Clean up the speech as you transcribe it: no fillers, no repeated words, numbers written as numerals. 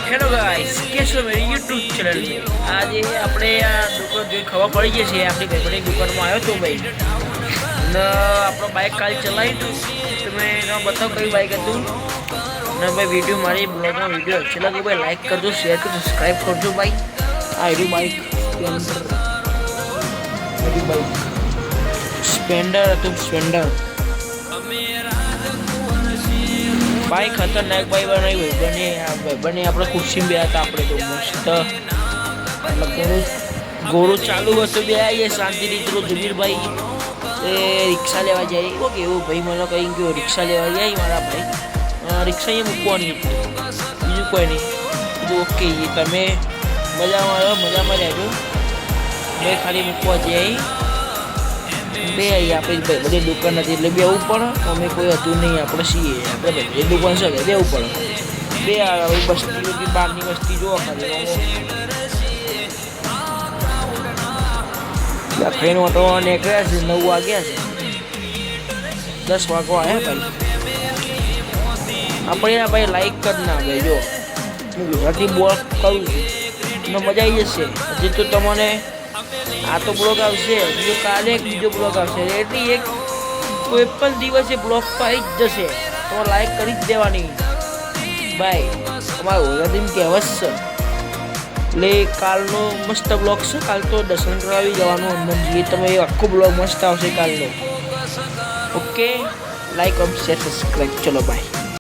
Hello guys कैसे हो मेरी यूट्यूब चैनल में। आज આપણે આ દુકાન જોઈ ખબર પડી ગઈ છે આપણી ભાઈબંધની દુકાનમાં આવ્યો તો ભાઈ ને આપણો બાઇક કાલ ચલાવી તમે એનો બતાવો કઈ બાઇક હતું ને ભાઈ વિડીયો મારી બ્લોગનો વિડીયો अच्छो लगे भाई लाइक करजो शेयर करजो सब्सक्राइब करजो भाई। आ रही बाइक स्प्लेंडर હતું स्प्लेंडर भाई खतरनाक भाई बनाई बने अपने खुर्शी में आता अपने तो मस्त गोरू चालू वस्तु भी आई शांति रीति जमीर भाई रिक्शा लेवा जाए ओके वो भाई मैंने कहीं कि रिक्शा लेवा जाए मारा भाई रिक्शा ये मूकवानी बीजू कोई नहीं तो ओके ये तमे मजा में जाए मैं खाली मूकवा जाए બે આપણે બધી દુકાન નથી એટલે બેવું પડે અમે કોઈ હતું નહીં આપણે છીએ આપણે બધી દુકાન છે બેવું પડે બે બસ્તી બહારની વસ્તી જોવા ખાલી લખીનો તો નીકળ્યા છે 9 વાગ્યા છે 10 વાગવા આવ્યા ભાઈ આપણે ભાઈ લાઈક કરી ના ભાઈ જો હું ગુજરાતી બોલ કરું છું મજા આવી જશે હજી તો તમને આ તો બ્લોગ આવશે બીજો કાલે એક બીજો બ્લોગ આવશે એટલે એક કોઈ પણ દિવસે બ્લોગ આવી જ જશે તો લાઈક કરી જ દેવાની ભાઈ અમારું ઓલાદીન કહેવત છે એટલે કાલનો મસ્ત બ્લોગ છે કાલ તો દર્શન કરાવી જવાનું હનુમાનજી તમે આખો બ્લોગ મસ્ત આવશે કાલનો ઓકે લાઈક શેર સબસ્ક્રાઈબ ચલો બાય।